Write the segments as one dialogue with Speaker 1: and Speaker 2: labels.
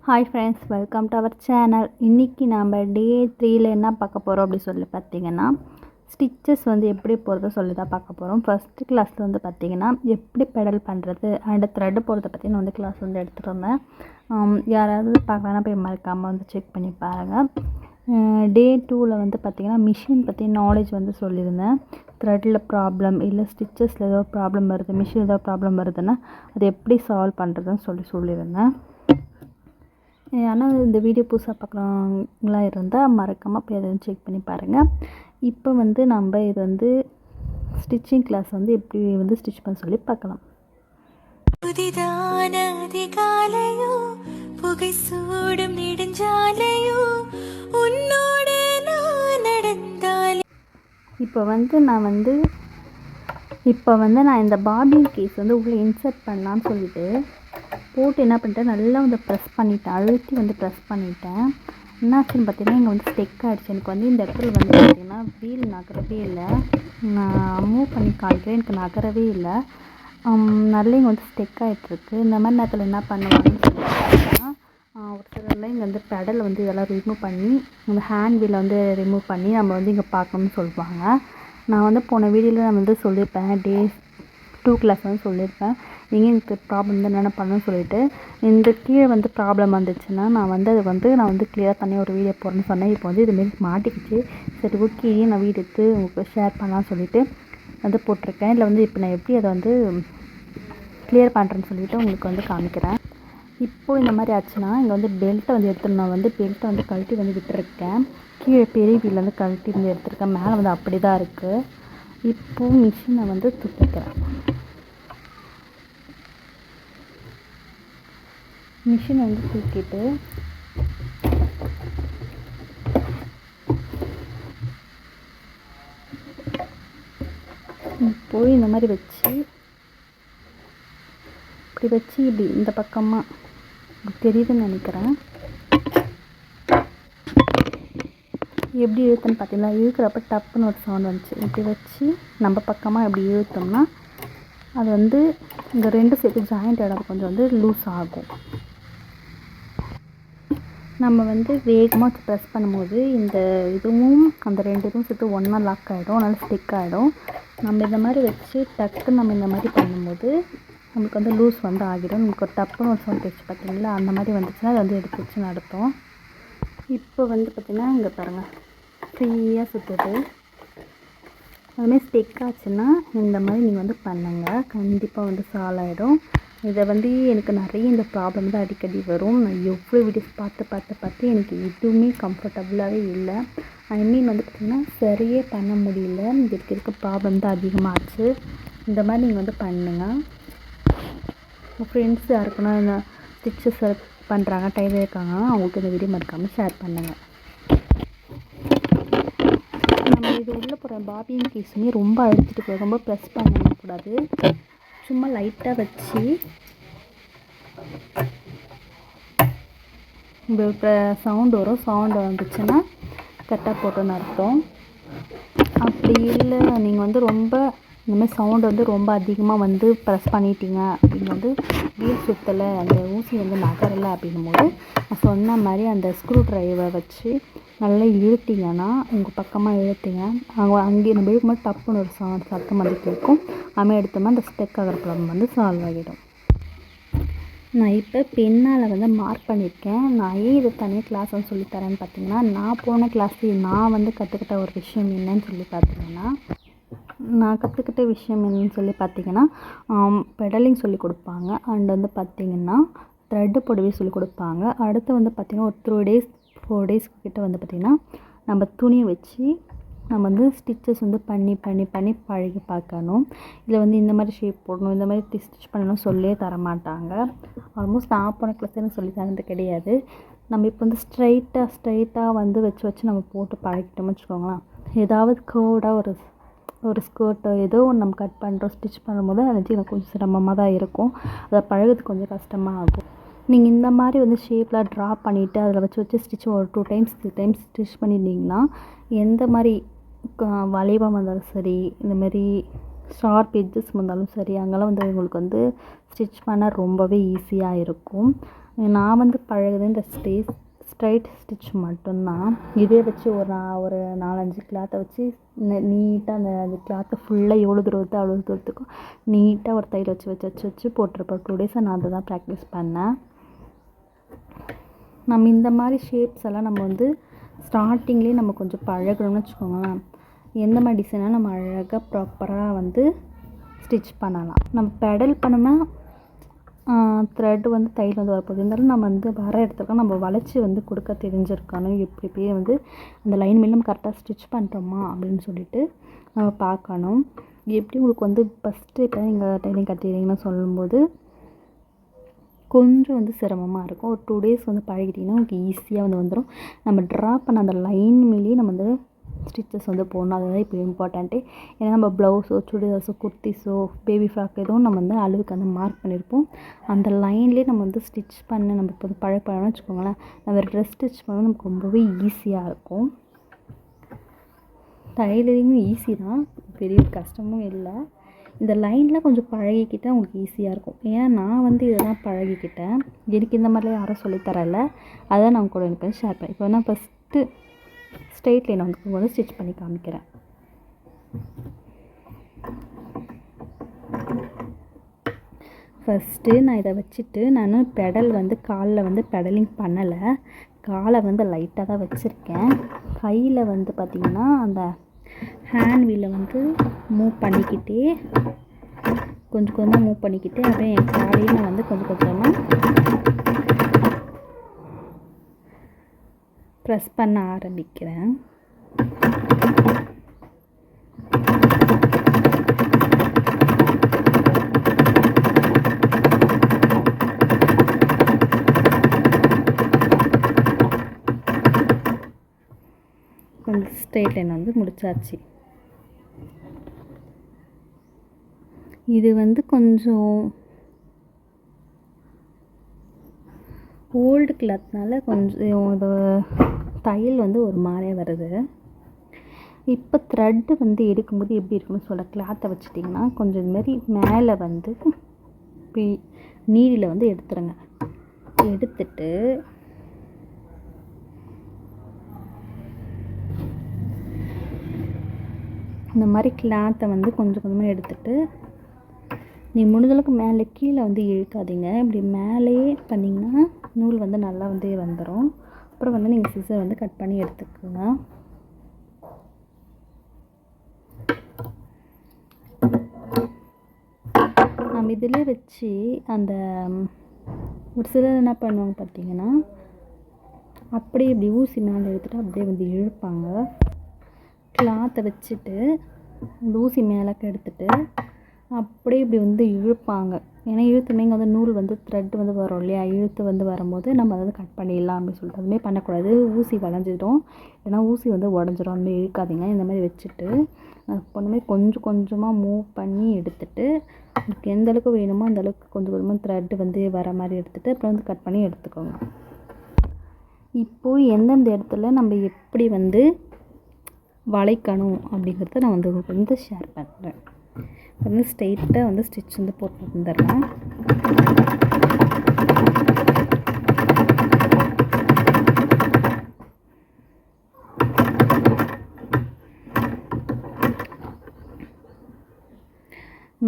Speaker 1: Hi friends, welcome to our channel. இன்றைக்கி நம்ம டே 3ல் என்ன பார்க்க போகிறோம் அப்படி சொல்லி பார்த்தீங்கன்னா, ஸ்டிச்சஸ் வந்து எப்படி போகிறத சொல்லி தான் பார்க்க போகிறோம். ஃபஸ்ட்டு கிளாஸில் வந்து பார்த்திங்கன்னா எப்படி பெடல் பண்ணுறது அண்ட் த்ரெட்டு போகிறத பற்றி நான் வந்து கிளாஸ் வந்து எடுத்துகிட்டு யாராவது பார்க்கலான்னா போய் மறக்காமல் வந்து செக் பண்ணி பாருங்கள். டே 2ல் வந்து பார்த்திங்கன்னா மிஷின் பற்றி நாலேஜ் வந்து சொல்லியிருந்தேன். த்ரெட்டில் ப்ராப்ளம் இல்லை ஸ்டிச்சஸில் ஏதோ ப்ராப்ளம் வருது, மிஷின் ஏதோ ப்ராப்ளம் வருதுன்னா அது எப்படி சால்வ் பண்ணுறதுன்னு சொல்லியிருந்தேன். ஆனால் இந்த வீடியோ புதுசாக பார்க்குறவங்களா இருந்தால் மறக்காமல் போய் அதை செக் பண்ணி பாருங்கள். இப்போ வந்து நம்ம இது வந்து ஸ்டிச்சிங் கிளாஸ் வந்து எப்படி வந்து ஸ்டிச் பண்ண சொல்லி பார்க்கலாம். புதிதான அதிகாலையோ புகை சூடும் நெடுஞ்சாலையோ உன்னோட நான் நடந்தாலே இப்போ வந்து நான் இந்த பாபின் கேஸ் வந்து உள்ளே இன்சர்ட் பண்ணலான்னு சொல்லிட்டு போட்டு என்ன பண்ணிட்டேன், நல்லா வந்து ப்ரெஸ் பண்ணிட்டேன், அழுத்தி வந்து ப்ரெஸ் பண்ணிட்டேன். என்னாச்சுன்னு பார்த்தீங்கன்னா இங்கே வந்து ஸ்டெக் ஆகிடுச்சு. எனக்கு வந்து இந்த இடத்துல வந்து பார்த்திங்கன்னா வீல் நகரவே இல்லை. நான் மூவ் பண்ணி காமிக்கிறேன், எனக்கு நகரவே இல்லை. நல்லா இங்கே வந்து ஸ்டெக் ஆகிட்டுருக்கு. இந்த மாதிரி நேரத்தில் என்ன பண்ணுவாங்கன்னு சொல்லி பார்த்தீங்கன்னா, ஒரு சிலர்லாம் இங்கே வந்து பெடல் வந்து இதெல்லாம் ரிமூவ் பண்ணி அந்த ஹேண்ட் வீலை வந்து ரிமூவ் பண்ணி நம்ம வந்து இங்கே பார்க்கணும்னு சொல்லுவாங்க. நான் வந்து போன வீடியோவில் நான் வந்து சொல்லியிருப்பேன், டே 2 கிளாஸ் வந்து சொல்லியிருப்பேன். நீங்கள் எனக்கு ப்ராப்ளம் வந்து என்னென்ன பண்ணணும்னு சொல்லிவிட்டு இந்த கீழே வந்து ப்ராப்ளம் வந்துச்சுன்னா நான் வந்து கிளியராக தனியாக ஒரு வீடியோ போடுறேன்னு சொன்னேன். இப்போ வந்து இதுமாரி மாட்டிக்கிச்சு. சரி ஓகே, நான் வீடு எடுத்து உங்களுக்கு ஷேர் பண்ணலான்னு சொல்லிவிட்டு வந்து போட்டிருக்கேன். இல்லை வந்து இப்போ நான் எப்படி அதை வந்து கிளியர் பண்ணுறேன்னு சொல்லிவிட்டு உங்களுக்கு வந்து காமிக்கிறேன். இப்போது இந்த மாதிரி ஆச்சுன்னா இங்கே வந்து பெல்ட்டை வந்து எடுத்துகிட்டு நான் வந்து பெல்ட்டை வந்து கழட்டி வந்து விட்டுருக்கேன். கீழே பெரிய வீட்டில் வந்து கழட்டி வந்து எடுத்துருக்கேன். மேலே வந்து அப்படி தான் இருக்குது. இப்போது மிஷினை வந்து தூக்கிக்கிறேன். மிஷினை வந்து தூக்கிட்டு இப்போது இந்த மாதிரி வச்சு இப்படி இந்த பக்கமாக தெரியுதுன்னு நினைக்கிறேன். எப்படி இழுத்துன்னு பார்த்தீங்களா, இழுக்கிறப்ப டப்புன்னு ஒரு சவுண்ட் வந்துச்சு. இப்படி வச்சு நம்ம பக்கமாக எப்படி இழுத்தோம்னா அது வந்து இந்த 2 சேர்த்து ஜாயிண்ட் இடம் கொஞ்சம் வந்து லூஸ் ஆகும். நம்ம வந்து வேகமாக ப்ரெஸ் பண்ணும்போது இந்த இதுவும் அந்த 2 இதுவும் சேர்த்து ஒன்றா லாக் ஆகிடும், அதனால் ஸ்டிக் ஆகிடும். நம்ம இந்த மாதிரி வச்சு டக்குன்னு நம்ம இந்த மாதிரி பண்ணும்போது நமக்கு வந்து லூஸ் வந்து ஆகிடும். நமக்கு ஒரு டப்புன்னு ஒரு சவுண்ட் வச்சு பார்த்தீங்களா, அந்த மாதிரி வந்துச்சுன்னா அது வந்து எடுத்து வச்சு நடத்தும். இப்போ வந்து பார்த்திங்கன்னா இங்கே பாருங்கள், ஃப்ரீயாக சுற்றுது. அதுமாதிரி ஸ்டிக் ஆச்சுன்னா இந்த மாதிரி நீங்கள் வந்து பண்ணுங்கள், கண்டிப்பாக வந்து சால்வ் ஆகிடும். இதை வந்து எனக்கு நிறைய இந்த ப்ராப்ளம் தான் அடிக்கடி வரும். நான் எவ்வளோ வீடியோஸ் பார்த்து எனக்கு எதுவுமே கம்ஃபர்டபுளாகவே இல்லை. வந்து பார்த்திங்கன்னா சரியே பண்ண முடியல. இதுக்கு இருக்க ப்ராப்ளம் தான் அதிகமாகச்சு. இந்த மாதிரி நீங்கள் வந்து பண்ணுங்கள். உங்கள் ஃப்ரெண்ட்ஸ் யாருக்குன்னா இந்த ஸ்டிச்சஸ் பண்ணுறாங்க, டைலர் இருக்காங்க, அவங்களுக்கு இந்த வீடியோ மறக்காமல் ஷேர் பண்ணுங்கள். நம்ம இது உள்ளே போகிற பாபின் கேஸுமே ரொம்ப அழுத்திட்டு போய் ரொம்ப ப்ரெஸ் பண்ணக்கூடாது. சும்மா லைட்டாக வச்சு இப்போ சவுண்டு வரும். சவுண்டு வந்துச்சுன்னா கரெக்டாக போட்டோன்னு அர்த்தம். அப்படி இல்லை நீங்கள் வந்து ரொம்ப இந்தமாதிரி சவுண்டு வந்து ரொம்ப அதிகமாக வந்து ப்ரெஸ் பண்ணிட்டீங்க அப்படின்னு வந்து வீல் சுற்றலை, அந்த ஊசி வந்து நகரலை அப்படின்னும் போது நான் சொன்ன மாதிரி அந்த ஸ்க்ரூ ட்ரைவை வச்சு நல்லா இழுத்திங்கன்னா, உங்கள் பக்கமாக இழுத்திங்க அங்கேயே நம்ம இழுக்கும்போது டப்புன்னு ஒரு சத்தம் வந்து கேட்கும். அதுமாதிரி எடுத்தோம்னா அந்த ஸ்டெக் ஆகிற ப்ராப்ளம் வந்து சால்வ் ஆகிடும். நான் இப்போ பெண்ணால் வந்து மார்க் பண்ணியிருக்கேன். நான் ஏன் இதை தனியாக கிளாஸ் வந்து சொல்லித்தரேன்னு பார்த்தீங்கன்னா, நான் போன கிளாஸில் நான் வந்து கற்றுக்கிட்ட ஒரு விஷயம் என்னன்னு சொல்லி பார்த்தீங்கன்னா, பெடலிங் சொல்லி கொடுப்பாங்க. அண்ட் வந்து பார்த்திங்கன்னா த்ரெட்டு போடவே சொல்லி கொடுப்பாங்க. அடுத்து வந்து பார்த்திங்கன்னா ஒரு 4 days கிட்ட வந்து பார்த்திங்கன்னா நம்ம துணியை வச்சு நம்ம வந்து ஸ்டிச்சஸ் வந்து பண்ணி பழகி பார்க்கணும். இதில் வந்து இந்த மாதிரி ஷேப் போடணும், இந்த மாதிரி ஸ்டிச் பண்ணணும் சொல்லியே தரமாட்டாங்க. ஆல்மோஸ்ட் நான் போன கிளாஸ் சொல்லி தரது கிடையாது. நம்ம இப்போ வந்து ஸ்ட்ரைட்டாக வந்து வச்சு நம்ம போட்டு பழகிட்டோம்னு வச்சுக்கோங்களேன். ஏதாவது கர்வ்டாக ஒரு ஸ்கர்ட்டோ ஏதோ ஒன்று நம்ம கட் பண்ணுறோம், ஸ்டிச் பண்ணும்போது அது கொஞ்சம் சிரமமாக தான் இருக்கும். அதை பழகிறதுக்கு கொஞ்சம் கஷ்டமாக ஆகும். நீங்கள் இந்த மாதிரி வந்து ஷேப்பில் ட்ரா பண்ணிவிட்டு அதில் வச்சு ஸ்டிச் ஒரு 2 times 3 times ஸ்டிச் பண்ணியிருந்தீங்கன்னா எந்த மாதிரி வளைவாக வந்தாலும் சரி, இந்தமாரி ஷார்ப் எட்ஜஸ் வந்தாலும் சரி, அங்கெல்லாம் வந்து உங்களுக்கு வந்து ஸ்டிச் பண்ண ரொம்பவே ஈஸியாக இருக்கும். நான் வந்து பழகுது இந்த ஸ்ட்ரைட் ஸ்டிச் மட்டும்தான். இதே வச்சு ஒரு 4-5 கிளாத்தை வச்சு நீட்டாக அந்த கிளாத்தை ஃபுல்லாக எவ்வளோ தூரம் வருதோ அவ்வளோ தூரத்துக்கும் நீட்டாக ஒரு தையல் வச்சு போட்டிருப்பேன். 2 டேஸாக நான் அதை தான் ப்ராக்டிஸ் பண்ணேன். நம்ம இந்த மாதிரி ஷேப்ஸ் எல்லாம் நம்ம வந்து ஸ்டார்டிங்லேயே நம்ம கொஞ்சம் பழகணும்னு வச்சுக்கோங்களேன். எந்த மாதிரி டிசைனாக நம்ம அழகாக ப்ராப்பராக வந்து ஸ்டிச் பண்ணலாம். நம்ம பெடல் பண்ணோம்னா த்ரெட் வந்து தையல் வந்து வரப்போகுது. இருந்தாலும் நம்ம வந்து வர இடத்துக்கு நம்ம வளைச்சி வந்து கொடுக்க தெரிஞ்சிருக்கணும். எப்படியே வந்து அந்த லைன் மேலே நம்ம கரெக்டாக ஸ்டிச் பண்ணுறோமா அப்படின்னு சொல்லிட்டு நம்ம பார்க்கணும். எப்படி உங்களுக்கு வந்து ஃபஸ்ட்டு இப்போ நீங்கள் டைலிங் கற்றுக்கிறீங்கன்னு சொல்லும்போது கொஞ்சம் வந்து சிரமமாக இருக்கும். ஒரு 2 டேஸ் வந்து பழகிட்டிங்கன்னா உங்களுக்கு ஈஸியாக வந்து வந்துடும். நம்ம ட்ரா பண்ண அந்த லைன் மேலேயே நம்ம வந்து ஸ்டிச்சஸ் வந்து போடணும். அதுதான் இப்போ இம்பார்ட்டண்ட்டு. ஏன்னா நம்ம ப்ளவுஸோ சுடிதார்ஸோ குர்த்திஸோ பேபி ஃப்ராக் எதுவும் நம்ம வந்து அளவுக்கு அந்த மார்க் பண்ணியிருப்போம். அந்த லைன்லேயே நம்ம வந்து ஸ்டிச் பண்ண நம்ம இப்போ வந்து பழகணும்னு வச்சுக்கோங்களேன். நம்ம ட்ரெஸ் ஸ்டிச் பண்ண நமக்கு ரொம்பவே ஈஸியாக இருக்கும். டைலரிங்கும் ஈஸி தான், பெரிய கஷ்டமும் இல்லை. இந்த லைனில் கொஞ்சம் பழகிக்கிட்டால் உங்களுக்கு ஈஸியாக இருக்கும். ஏன்னா நான் வந்து இதெல்லாம் பழகிக்கிட்டேன். எனக்கு இந்த மாதிரிலாம் யாரும் சொல்லித்தரல. அதான் நான் கூட எனக்கு ஷேர் பண்ணேன். இப்போ நான் ஃபஸ்ட்டு ஸ்ட்ரெயிட் லைனை வந்து ஸ்டிச் பண்ணி காமிக்கிறேன். ஃபஸ்ட்டு நான் இதை வச்சுட்டு நான் பெடல் வந்து காலில் வந்து பெடலிங் பண்ணலை. காலை வந்து லைட்டாக தான் வச்சுருக்கேன். கையில் வந்து பார்த்திங்கன்னா அந்த ஹேண்ட் வீலை வந்து மூவ் பண்ணிக்கிட்டே கொஞ்சம் கொஞ்சமாக மூவ் பண்ணிக்கிட்டே அப்படியே என் காலையும் நான் வந்து கொஞ்சம் கொஞ்சமாக ப்ரெஸ் பண்ண ஆரம்பிக்கிறேன். கொஞ்சம் ஸ்ட்ரெயிட் லைன் வந்து முடிச்சாச்சு. இது வந்து கொஞ்சம் ஓல்டு கிளாத்னால கொஞ்சம் இது தையல் வந்து ஒரு மாதிரியாக வருது. இப்போ த்ரெட்டு வந்து எடுக்கும்போது எப்படி இருக்குன்னு சொல்ல, கிளாத்தை வச்சுட்டிங்கன்னா கொஞ்சம் இதுமாரி மேலே வந்து நீடில் வந்து எடுத்துருங்க. எடுத்துட்டு இந்த மாதிரி கிளாத்தை வந்து கொஞ்சம் கொஞ்சமாக எடுத்துகிட்டு நீ முடிஞ்சளவுக்கு மேலே கீழே வந்து இழுக்காதீங்க. இப்படி மேலேயே பண்ணிங்கன்னா நூல் வந்து நல்லா வந்து வந்துடும். அப்புறம் வந்து நீங்கள் சிசர் வந்து கட் பண்ணி எடுத்துக்கோங்க. நம்ம இதிலே வச்சு அந்த ஒரு சிலர் என்ன பண்ணுவாங்க பார்த்தீங்கன்னா, அப்படியே இப்படி ஊசி மேலே எடுத்துகிட்டு அப்படியே வந்து இழுப்பாங்க. கிளாத்தை வச்சுட்டு இந்த ஊசி மேலே எடுத்துகிட்டு அப்படியே இப்படி வந்து இழுப்பாங்க. ஏன்னா இழுத்துமே இங்கே வந்து நூல் வந்து த்ரெட் வந்து வரும் இல்லையா, இழுத்து வந்து வரும்போது நம்ம அதை வந்து கட் பண்ணிடலாம் அப்படின்னு சொல்லிட்டு அதுமாதிரி பண்ணக்கூடாது. ஊசி வளைஞ்சிடும், இல்லைனா ஊசி வந்து உடஞ்சிரும். அதுமாதிரி இழுக்காதீங்க. இந்த மாதிரி வச்சுட்டு பொண்ணுமே கொஞ்சம் கொஞ்சமாக மூவ் பண்ணி எடுத்துகிட்டு உங்களுக்கு எந்த அளவுக்கு வேணுமோ அந்த அளவுக்கு கொஞ்சம் கொஞ்சமாக த்ரெட்டு வந்து வர மாதிரி எடுத்துகிட்டு அப்புறம் வந்து கட் பண்ணி எடுத்துக்கோங்க. இப்போது எந்தெந்த இடத்துல நம்ம எப்படி வந்து வளைக்கணும் அப்படிங்கிறத நான் வந்து உங்களுக்கு வந்து ஷேர் பண்ணுறேன். வந்து ஸ்ட்ரெயிட்டாக வந்து ஸ்டிச் வந்து போட்டு வந்துடலாம்.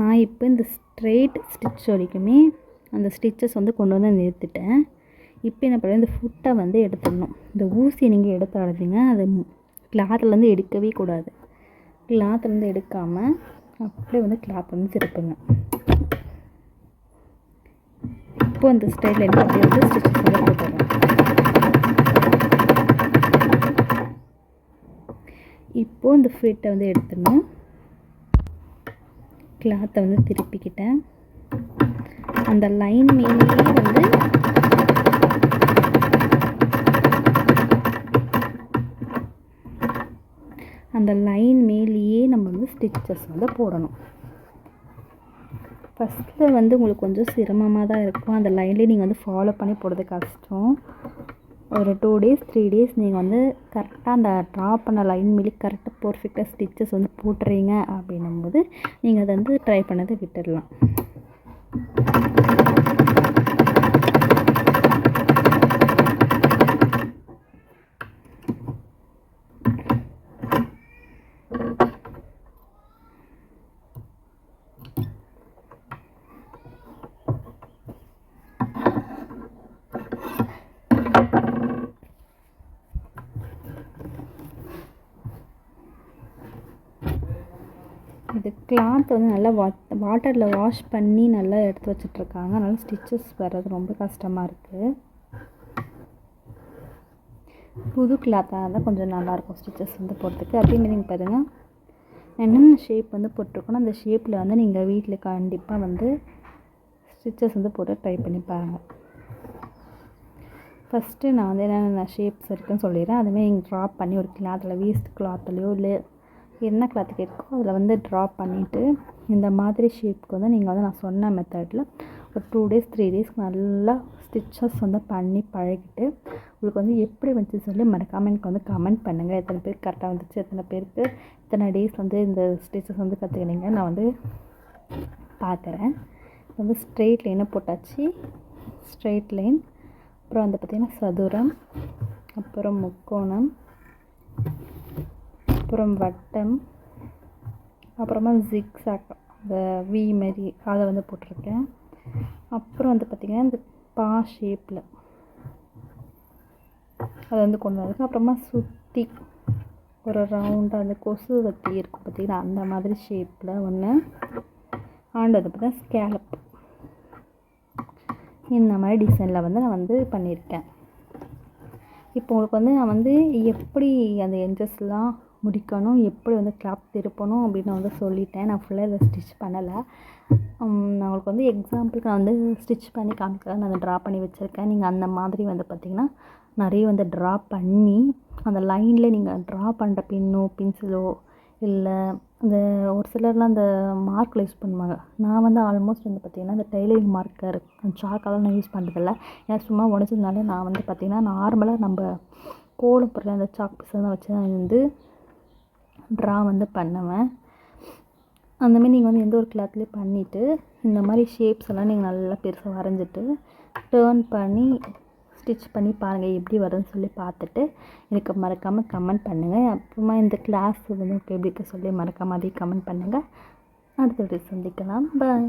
Speaker 1: நான் இப்போ இந்த ஸ்ட்ரெயிட் ஸ்டிச் வரைக்குமே அந்த ஸ்டிச்சஸ் வந்து கொண்டு வந்து நிறுத்திட்டேன். இப்போ என்ன பண்ணுறேன், இந்த ஃபுட்டை வந்து எடுத்துடணும். இந்த ஊசியை நீங்கள் எடுத்தாடுறீங்க, அது கிளாத்துலேருந்து எடுக்கவே கூடாது. கிளாத்துலேருந்து எடுக்காமல் அப்படியே வந்து கிளாத் வந்து திருப்புங்க. இப்போ அந்த ஸ்டைலில் எனக்கு அப்படியே வந்து ஸ்டிச்சஸ் வந்து போட்டுறேன். இப்போது இந்த ஃபிட்டை வந்து எடுத்துடணும். கிளாத்தை வந்து திருப்பிக்கிட்டேன். அந்த லைன் மேலேயே வந்து நம்ம வந்து ஸ்டிச்சஸ் வந்து போடணும். ஃபஸ்ட்டில் வந்து உங்களுக்கு கொஞ்சம் சிரமமாக தான் இருக்கும். அந்த லைன்லேயே நீங்கள் வந்து ஃபாலோ பண்ணி போடுறது கஷ்டம். ஒரு 2 டேஸ் 3 டேஸ் நீங்கள் வந்து கரெக்டாக அந்த ட்ரா பண்ண லைன் மேலே கரெக்டாக பர்ஃபெக்டாக ஸ்டிச்சஸ் வந்து போட்டுறீங்க அப்படின்னும்போது நீங்கள் அதை வந்து ட்ரை பண்ணதை விட்டுடலாம். கிளாத்தை வந்து நல்லா வாட்டரில் வாஷ் பண்ணி நல்லா எடுத்து வச்சிட்ருக்காங்க. அதனால் ஸ்டிச்சஸ் வர்றது ரொம்ப கஷ்டமாக இருக்குது. புது கிளாத்தாக இருந்தால் கொஞ்சம் நல்லாயிருக்கும் ஸ்டிச்சஸ் வந்து போடுறதுக்கு. அதேமாரி நீங்கள் பாருங்கள், என்னென்ன ஷேப் வந்து போட்டிருக்கோன்னா அந்த ஷேப்பில் வந்து நீங்கள் வீட்டில் கண்டிப்பாக வந்து ஸ்டிச்சஸ் வந்து போட்டு ட்ரை பண்ணி பாருங்கள். ஃபஸ்ட்டு நான் வந்து என்னென்ன ஷேப்ஸ் இருக்குதுன்னு சொல்லிடுறேன். அதுமாதிரி நீங்கள் ட்ராப் பண்ணி ஒரு கிளாத்தில் வேஸ்ட் கிளாத்துலையோ இல்லை என்ன கிளாத்துக்கு இருக்கோ அதில் வந்து ட்ராப் பண்ணிவிட்டு இந்த மாதிரி ஷேப்புக்கு வந்து நீங்கள் வந்து நான் சொன்ன மெத்தடில் ஒரு 2 days 3 daysக்கு நல்லா ஸ்டிச்சஸ் வந்து பண்ணி பழகிட்டு உங்களுக்கு வந்து எப்படி வந்துச்சு சொல்லி மறக்காமல் எனக்கு வந்து கமெண்ட் பண்ணுங்கள். எத்தனை பேருக்கு கரெக்டாக வந்துச்சு, எத்தனை பேருக்கு இத்தனை டேஸ் வந்து இந்த ஸ்டிச்சஸ் வந்து கற்றுக்கினீங்க நான் வந்து பார்க்குறேன். வந்து ஸ்ட்ரெயிட் லைனை போட்டாச்சு. ஸ்ட்ரெயிட் லைன், அப்புறம் வந்து பார்த்திங்கன்னா சதுரம், அப்புறம் முக்கோணம், அப்புறம் வட்டம், அப்புறமா ஜிக்ஸாக் அந்த வி மாரி அதை வந்து போட்டிருக்கேன். அப்புறம் வந்து பார்த்திங்கன்னா இந்த பா ஷேப்பில் அதை வந்து கொண்டு வந்திருக்கேன். அப்புறமா சுற்றி ஒரு ரவுண்டாக அந்த கொசு வத்தி இருக்கும் பார்த்திங்கன்னா அந்த மாதிரி ஷேப்பில் ஒன்று. ஆண்டு வந்து பார்த்தீங்கன்னா ஸ்கேலப் இந்த மாதிரி டிசைனில் வந்து நான் வந்து பண்ணியிருக்கேன். இப்போ உங்களுக்கு வந்து நான் வந்து எப்படி அந்த எட்ஜஸ்லாம் முடிக்கணும், எப்படி வந்து கிளாப் திருப்பணும் அப்படின்னு நான் வந்து சொல்லிட்டேன். நான் ஃபுல்லாக இதை ஸ்டிச் பண்ணலை. நான் உங்களுக்கு வந்து எக்ஸாம்பிளுக்கு நான் வந்து ஸ்டிச் பண்ணி காமிக்கிறேன். நான் அதை ட்ரா பண்ணி வச்சுருக்கேன். நீங்கள் அந்த மாதிரி வந்து பார்த்திங்கன்னா நிறைய வந்து ட்ரா பண்ணி அந்த லைனில் நீங்கள் ட்ரா பண்ணுற பென்சிலோ இல்லை அந்த ஒரு சிலர்லாம் அந்த மார்க்கில் யூஸ் பண்ணுவாங்க. நான் வந்து ஆல்மோஸ்ட் வந்து பார்த்திங்கன்னா இந்த டைலரிங் மார்க்கர் சாக்கெல்லாம் நான் யூஸ் பண்ணுறதில்ல. ஏன்னா சும்மா உடச்சதுனால நான் வந்து பார்த்திங்கன்னா நார்மலாக நம்ம கோலம் போடுற அந்த சாக் பீஸை தான் வச்சு நான் வந்து ட்ரா வந்து பண்ணுவேன். அந்தமாரி நீங்கள் வந்து எந்த ஒரு கிளாத்லேயே பண்ணிவிட்டு இந்த மாதிரி ஷேப்ஸ் எல்லாம் நீங்கள் நல்லா பெருசாக வரைஞ்சிட்டு டேர்ன் பண்ணி ஸ்டிச் பண்ணி பாருங்கள் எப்படி வருதுன்னு சொல்லி பார்த்துட்டு எனக்கு மறக்காமல் கமெண்ட் பண்ணுங்கள். அப்புறமா இந்த கிளாஸ் வந்து எப்படி இருக்க சொல்லி மறக்காமல் அதையும் கமெண்ட் பண்ணுங்கள். அடுத்த வீடியோ சந்திக்கலாம். பாய்.